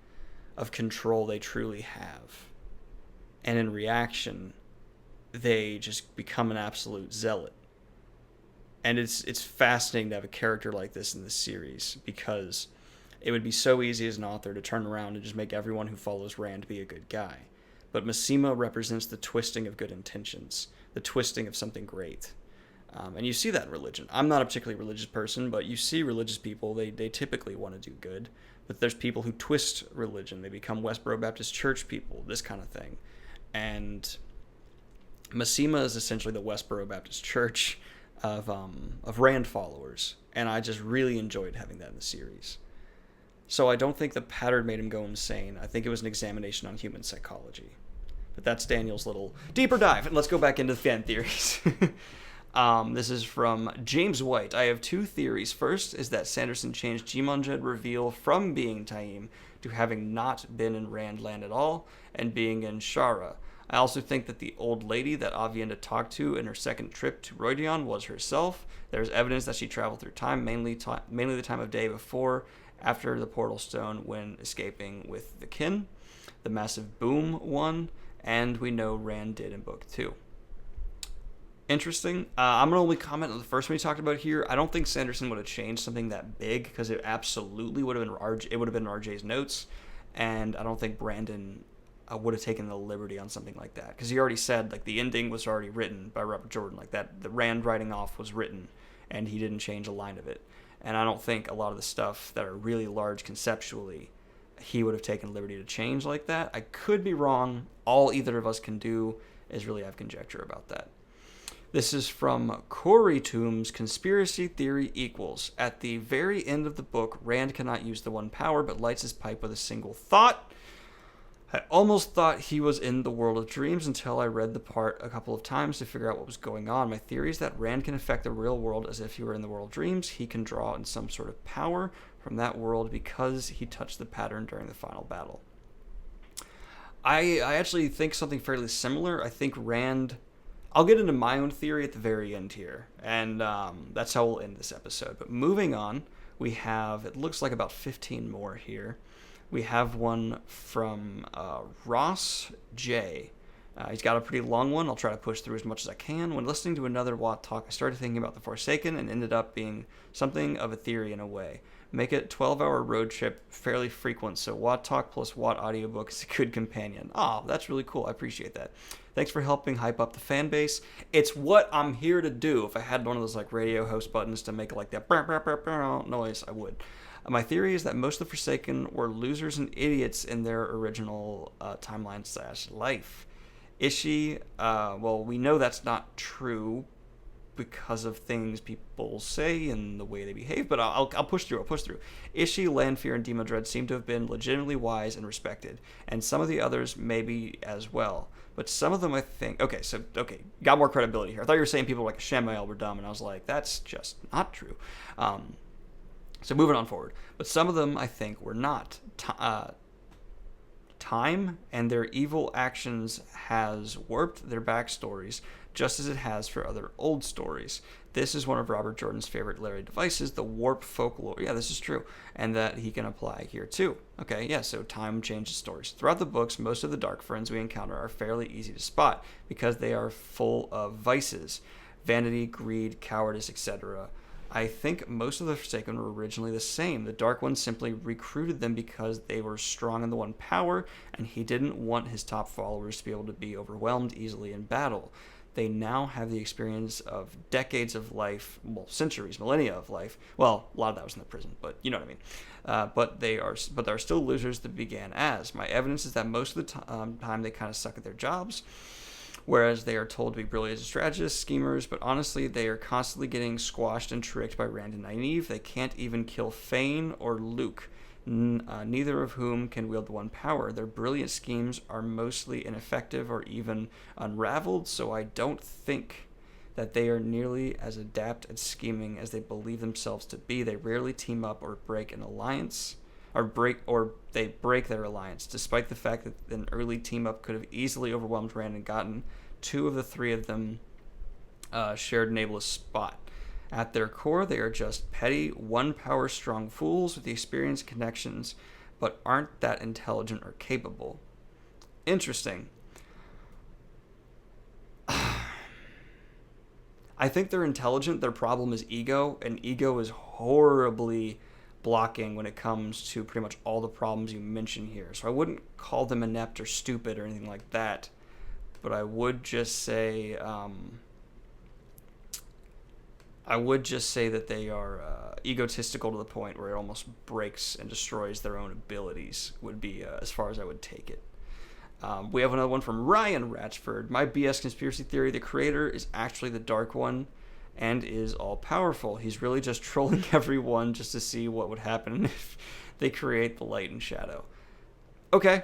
of control they truly have. And in reaction, they just become an absolute zealot. And it's fascinating to have a character like this in this series, because it would be so easy as an author to turn around and just make everyone who follows Rand be a good guy. But Masema represents the twisting of good intentions, the twisting of something great. And you see that in religion. I'm not a particularly religious person, but you see religious people, they typically want to do good. But there's people who twist religion. They become Westboro Baptist Church people, this kind of thing. And Masema is essentially the Westboro Baptist Church of Rand followers. And I just really enjoyed having that in the series. So I don't think the pattern made him go insane. I think it was an examination on human psychology. But that's Daniel's little deeper dive. And let's go back into the fan theories. This is from James White. I have two theories. First is that Sanderson changed Jumanjed reveal from being Taim to having not been in Randland at all and being in Shara. I also think that the old lady that Avienda talked to in her second trip to Roidion was herself. There's evidence that she traveled through time, mainly the time of day before, after the Portal Stone, when escaping with the kin, the massive boom one, and we know Rand did in Book 2. Interesting. I'm going to only comment on the first one we talked about here. I don't think Sanderson would have changed something that big, because it absolutely would have been RJ's notes, and I don't think Brandon would have taken the liberty on something like that, because he already said like the ending was already written by Robert Jordan, like that the Rand writing off was written, and he didn't change a line of it. And I don't think a lot of the stuff that are really large conceptually, he would have taken liberty to change like that. I could be wrong. All either of us can do is really have conjecture about that. This is from Corey Toombs' Conspiracy Theory Equals. At the very end of the book, Rand cannot use the one power, but lights his pipe with a single thought. I almost thought he was in the world of dreams until I read the part a couple of times to figure out what was going on. My theory is that Rand can affect the real world as if he were in the world of dreams. He can draw in some sort of power from that world because he touched the pattern during the final battle. I actually think something fairly similar. I think Rand... I'll get into my own theory at the very end here, and that's how we'll end this episode. But moving on, we have, it looks like about 15 more here. We have one from Ross J. He's got a pretty long one. I'll try to push through as much as I can. When listening to another WoT talk, I started thinking about the Forsaken and ended up being something of a theory in a way. Make it 12-hour road trip fairly frequent, so WoT talk plus WoT audiobook is a good companion. Oh, that's really cool. I appreciate that. Thanks for helping hype up the fan base. It's what I'm here to do. If I had one of those like radio host buttons to make like that noise, I would. My theory is that most of the Forsaken were losers and idiots in their original timeline/life. Ishi, well, we know that's not true because of things people say and the way they behave, but I'll push through. Ishi, Lanfear, and Demodred seem to have been legitimately wise and respected, and some of the others maybe as well. But some of them, I think... Okay, got more credibility here. I thought you were saying people like Shamael were dumb, and I was like, that's just not true. So moving on forward. But some of them, I think, were not. Time and their evil actions has warped their backstories, just as it has for other old stories. This is one of Robert Jordan's favorite literary devices, the warp folklore. Yeah, this is true. And that he can apply here too. Okay, yeah, so time changes stories. Throughout the books, most of the dark friends we encounter are fairly easy to spot because they are full of vices. Vanity, greed, cowardice, etc. I think most of the Forsaken were originally the same. The Dark One simply recruited them because they were strong in the one power, and he didn't want his top followers to be able to be overwhelmed easily in battle. They now have the experience of decades of life, well, centuries, millennia of life. Well, a lot of that was in the prison, but you know what I mean. But they're still losers that began as. My evidence is that most of the time they kind of suck at their jobs, whereas they are told to be brilliant as strategists, schemers, but honestly, they are constantly getting squashed and tricked by Rand and Nynaeve. They can't even kill Fane or Luke, neither of whom can wield the one power. Their brilliant schemes are mostly ineffective or even unraveled, so I don't think that they are nearly as adept at scheming as they believe themselves to be. They rarely team up or break an alliance, or they break their alliance, despite the fact that an early team-up could have easily overwhelmed Rand and gotten two of the three of them shared an ableist spot. At their core, they are just petty, one-power strong fools with the experience connections, but aren't that intelligent or capable. Interesting. I think they're intelligent. Their problem is ego, and ego is horribly blocking when it comes to pretty much all the problems you mention here. So I wouldn't call them inept or stupid or anything like that, but I would just say that they are egotistical to the point where it almost breaks and destroys their own abilities, would be as far as I would take it. We have another one from Ryan Ratchford. My BS conspiracy theory, the creator is actually the Dark One and is all-powerful. He's really just trolling everyone just to see what would happen if they create the light and shadow. Okay.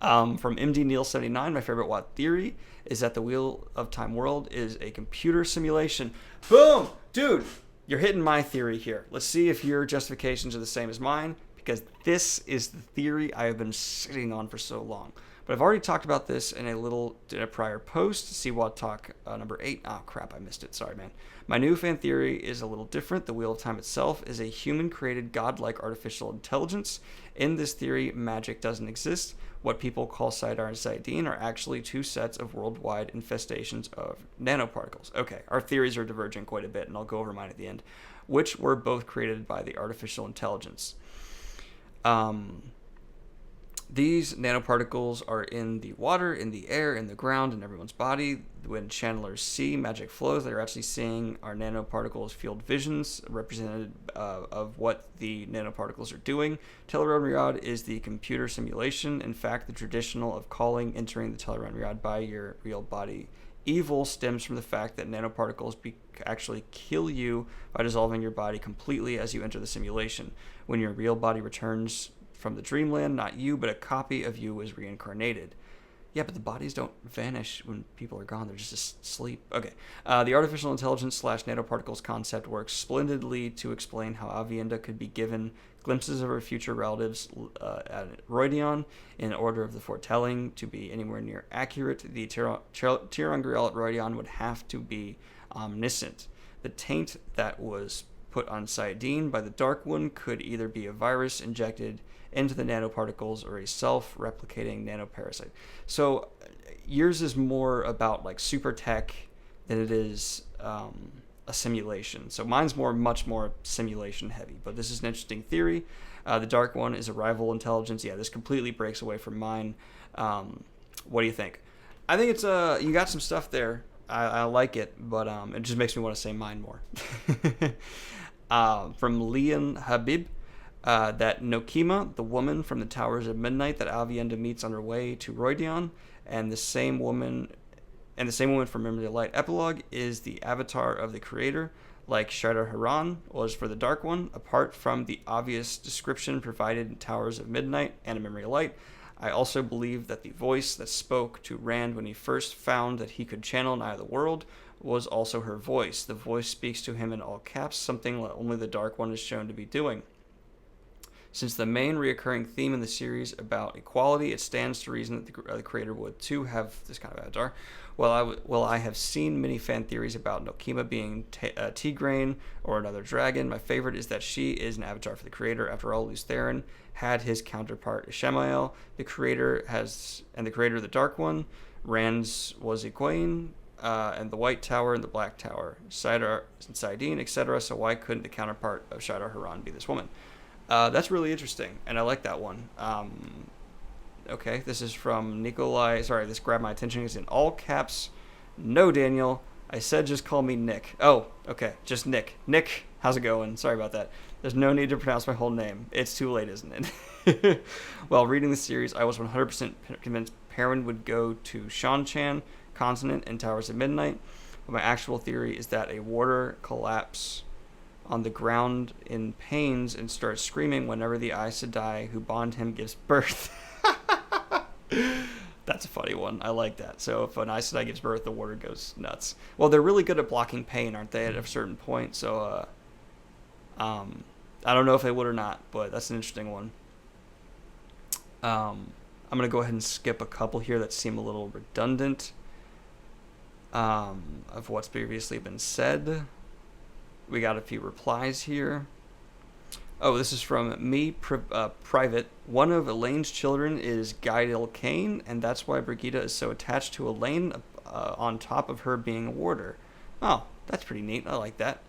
From MD Neil 79, my favorite WoT theory is that the Wheel of Time world is a computer simulation. Boom! Dude, you're hitting my theory here. Let's see if your justifications are the same as mine, because this is the theory I have been sitting on for so long. But I've already talked about this in a prior post. See WoT Talk number 8. Oh, crap, I missed it. Sorry, man. My new fan theory is a little different. The Wheel of Time itself is a human-created, godlike artificial intelligence. In this theory, magic doesn't exist. What people call Sidar and Sidene are actually two sets of worldwide infestations of nanoparticles. Okay, our theories are diverging quite a bit, and I'll go over mine at the end, which were both created by the artificial intelligence. The These nanoparticles are in the water, in the air, in the ground, in everyone's body. When channelers see magic flows, they're actually seeing our nanoparticles field visions represented of what the nanoparticles are doing. Tel'aran'rhiod is the computer simulation. In fact, the traditional of calling entering the Tel'aran'rhiod by your real body evil stems from the fact that nanoparticles actually kill you by dissolving your body completely as you enter the simulation. When your real body returns from the dreamland, not you, but a copy of you is reincarnated. Yeah, but the bodies don't vanish when people are gone. They're just asleep. Okay. The artificial intelligence / nanoparticles concept works splendidly to explain how Aviendha could be given glimpses of her future relatives at Roidion in order of the foretelling to be anywhere near accurate. The Tirangriel at Roidion would have to be omniscient. The taint that was put on Saidin by the Dark One could either be a virus injected into the nanoparticles or a self-replicating nanoparasite. So yours is more about like super tech than it is a simulation. So mine's much more simulation heavy, but this is an interesting theory. The Dark One is a rival intelligence. Yeah, this completely breaks away from mine. What do you think? I think it's you got some stuff there. I like it, but it just makes me want to say mine more. From Leon Habib, that Nokima, the woman from the Towers of Midnight that Aviendha meets on her way to Roidion, and the same woman from Memory of Light epilogue is the avatar of the creator, like Shadar Haran was for the Dark One. Apart from the obvious description provided in Towers of Midnight and A Memory of Light, I also believe that the voice that spoke to Rand when he first found that he could channel an Eye of the World was also her voice. The voice speaks to him in all caps, something that only the Dark One is shown to be doing. Since the main reoccurring theme in the series about equality, it stands to reason that the creator would too have this kind of avatar. Well, I have seen many fan theories about Nokima being Tigraine or another dragon. My favorite is that she is an avatar for the creator. After all, Lews Therin had his counterpart Ishamael. The creator of the Dark One. Rand's was Egwene, and the White Tower and the Black Tower, Saidar and Saidin, etc. So why couldn't the counterpart of Shadar Haran be this woman? That's really interesting, and I like that one. Okay, this is from Nikolai. Sorry, this grabbed my attention. It's in all caps. No, Daniel. I said just call me Nick. Oh, okay, just Nick. Nick, how's it going? Sorry about that. There's no need to pronounce my whole name. It's too late, isn't it? While reading the series, I was 100% convinced Perrin would go to Shan-Chan continent in Towers of Midnight, but my actual theory is that a warder collapse on the ground in pains and starts screaming whenever the Aes Sedai who bond him gives birth. That's a funny one. I like that. So if an Aes Sedai gives birth, the warder goes nuts. Well, they're really good at blocking pain, aren't they, at a certain point? So I don't know if they would or not, but that's an interesting one. I'm going to go ahead and skip a couple here that seem a little redundant of what's previously been said. We got a few replies here. Oh, this is from me, Private. One of Elaine's children is Gaidel Kane, and that's why Brigitte is so attached to Elaine on top of her being a warder. Oh, that's pretty neat. I like that.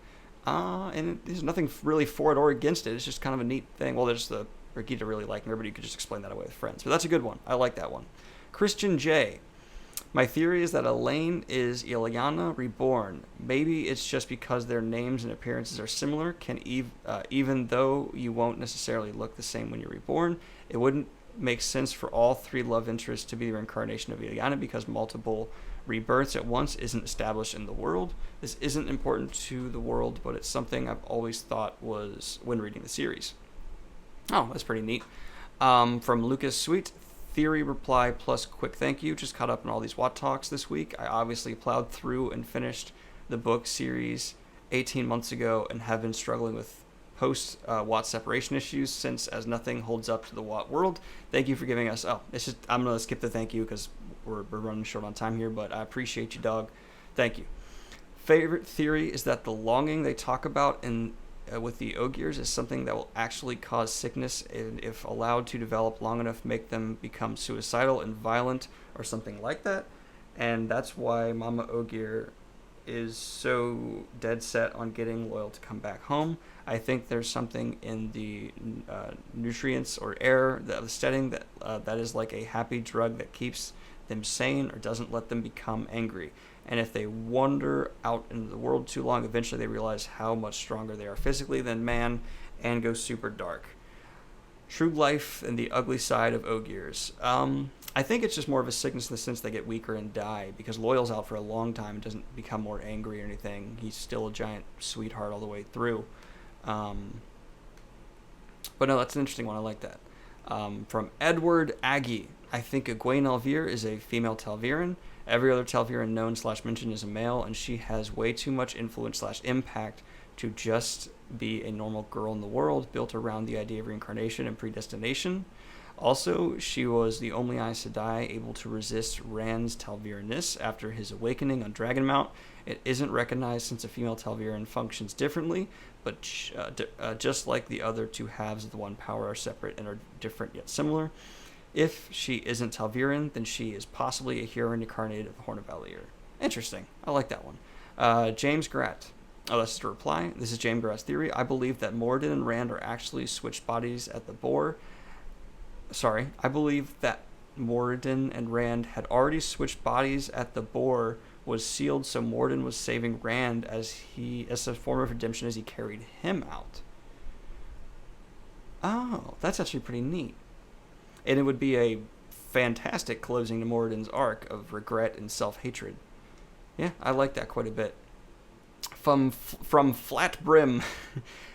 And there's nothing really for it or against it. It's just kind of a neat thing. Well, there's the Brigitte really liking her, but you could just explain that away with friends. But that's a good one. I like that one. Christian J. My theory is that Elaine is Ileana reborn. Maybe it's just because their names and appearances are similar. Even though you won't necessarily look the same when you're reborn, it wouldn't make sense for all three love interests to be the reincarnation of Ileana because multiple rebirths at once isn't established in the world. This isn't important to the world, but it's something I've always thought was when reading the series. Oh, that's pretty neat. From Lucas Sweet. Theory reply plus quick thank you. Just caught up on all these WoT talks this week. I obviously plowed through and finished the book series 18 months ago and have been struggling with post-WoT separation issues since as nothing holds up to the WoT world. Thank you for giving us... Oh, I'm going to skip the thank you because we're running short on time here, but I appreciate you, dog. Thank you. Favorite theory is that the longing they talk about with the Ogiers is something that will actually cause sickness and if allowed to develop long enough make them become suicidal and violent or something like that. And that's why Mama Ogier is so dead set on getting Loyal to come back home. I think there's something in the nutrients or air of the setting that is like a happy drug that keeps them sane or doesn't let them become angry. And if they wander out into the world too long, eventually they realize how much stronger they are physically than man and go super dark. True life and the ugly side of Ogiers. I think it's just more of a sickness in the sense they get weaker and die, because Loyal's out for a long time and doesn't become more angry or anything. He's still a giant sweetheart all the way through. But no, that's an interesting one. I like that. From Edward Aggie. I think Egwene Elvire is a female Talviran. Every other Talviran known / mentioned is a male, and she has way too much influence / impact to just be a normal girl in the world, built around the idea of reincarnation and predestination. Also, she was the only Aes Sedai able to resist Rand's Talviranness after his awakening on Dragonmount. It isn't recognized since a female Talviran functions differently, but just like the other two halves of the one power are separate and are different yet similar. If she isn't Talviran, then she is possibly a hero incarnated of the Horn of Valir. Interesting. I like that one. James Gratt. Oh, that's just a reply. This is James Gratt's theory. I believe that Moradin and Rand are actually switched bodies at the Boar. I believe that Moradin and Rand had already switched bodies at the Boar was sealed, so Moradin was saving Rand as a form of redemption as he carried him out. Oh, that's actually pretty neat. And it would be a fantastic closing to Moradin's arc of regret and self-hatred. Yeah, I like that quite a bit. From Flat Brim,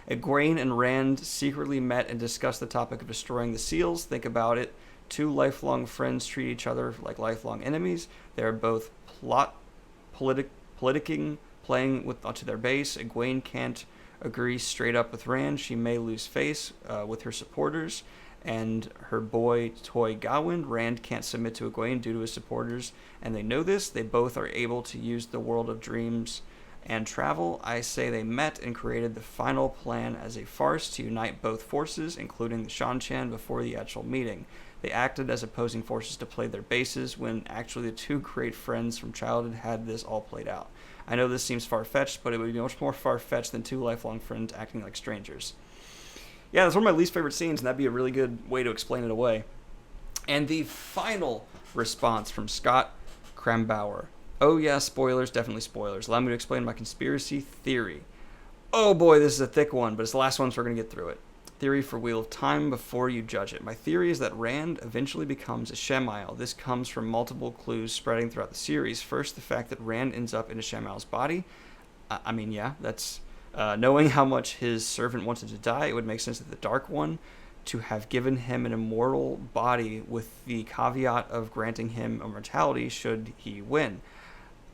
Egwene and Rand secretly met and discussed the topic of destroying the seals. Think about it. Two lifelong friends treat each other like lifelong enemies. They are both politicking, playing onto their base. Egwene can't agree straight up with Rand. She may lose face with her supporters and her boy toy Gawain. Rand can't submit to Egwene due to his supporters, and they know this. They both are able to use the world of dreams and travel. I say they met and created the final plan as a farce to unite both forces, including the Shan-Chan, before the actual meeting. They acted as opposing forces to play their bases, when actually the two great friends from childhood had this all played out. I know this seems far-fetched, but it would be much more far-fetched than two lifelong friends acting like strangers. Yeah, that's one of my least favorite scenes, and that'd be a really good way to explain it away. And the final response from Scott Krambauer. Oh yeah, spoilers, definitely spoilers. Allow me to explain my conspiracy theory. Oh boy, this is a thick one, but it's the last one, so we're going to get through it. Theory for Wheel of Time before you judge it. My theory is that Rand eventually becomes a Shemail. This comes from multiple clues spreading throughout the series. First, the fact that Rand ends up in a Shemail's body. That's... knowing how much his servant wanted to die, it would make sense that the Dark One to have given him an immortal body with the caveat of granting him immortality should he win.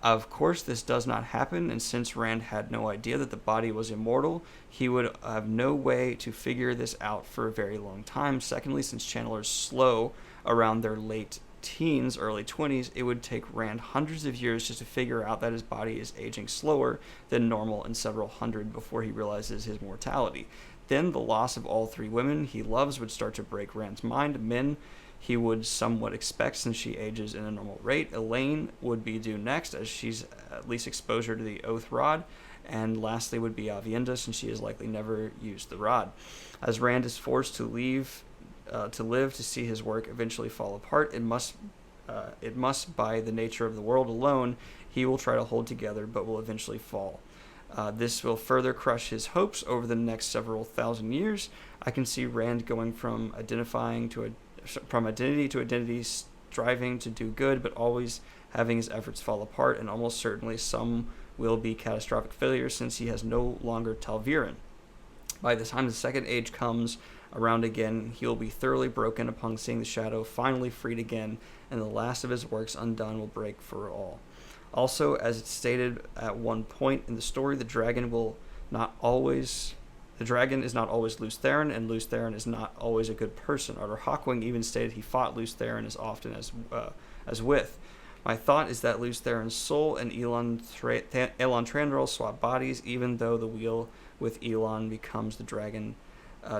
Of course, this does not happen, and since Rand had no idea that the body was immortal, he would have no way to figure this out for a very long time. Secondly, since channelers slow around their late teens, early 20s, it would take Rand hundreds of years just to figure out that his body is aging slower than normal and several hundred before he realizes his mortality. Then the loss of all three women he loves would start to break Rand's mind. Men he would somewhat expect since she ages in a normal rate. Elaine would be due next, as she's at least exposure to the Oath Rod. And lastly would be Aviendha, since she has likely never used the rod. As Rand is forced to live to see his work eventually fall apart, it must by the nature of the world alone, he will try to hold together but will eventually fall. This will further crush his hopes over the next several thousand years. I can see Rand going from identity to identity, striving to do good, but always having his efforts fall apart, and almost certainly some will be catastrophic failures since he has no longer Talviran. By the time the Second Age comes around again, he will be thoroughly broken upon seeing the Shadow finally freed again, and the last of his works undone will break for all. Also, as it's stated at one point in the story, the dragon is not always Lews Therin, and Lews Therin is not always a good person. Arthur Hawkwing even stated he fought Lews Therin as often as with. My thought is that Lews Therin's soul and Elon Trandral swap bodies, even though the wheel with Elon becomes the dragon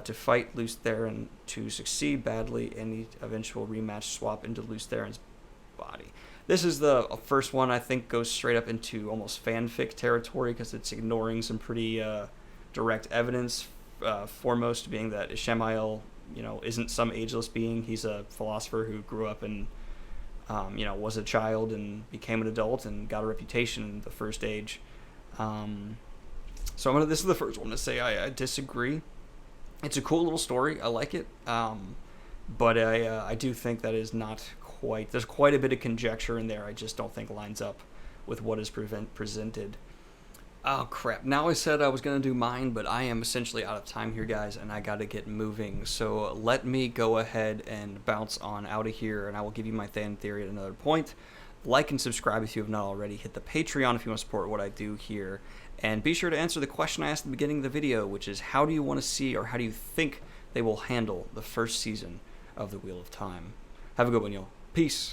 to fight Lews Therin to succeed badly, any eventual rematch swap into Lews Therin's body. This is the first one I think goes straight up into almost fanfic territory because it's ignoring some pretty direct evidence. Foremost being that Ishmael, isn't some ageless being. He's a philosopher who grew up and, was a child and became an adult and got a reputation in the first age. So this is the first one to say I disagree. It's a cool little story. I like it. But I do think that is not quite... There's quite a bit of conjecture in there I just don't think lines up with what is presented. Oh, crap. Now I said I was going to do mine, but I am essentially out of time here, guys, and I got to get moving. So let me go ahead and bounce on out of here, and I will give you my fan theory at another point. Like and subscribe if you have not already. Hit the Patreon if you want to support what I do here. And be sure to answer the question I asked at the beginning of the video, which is how do you want to see or how do you think they will handle the first season of The Wheel of Time? Have a good one, y'all. Peace.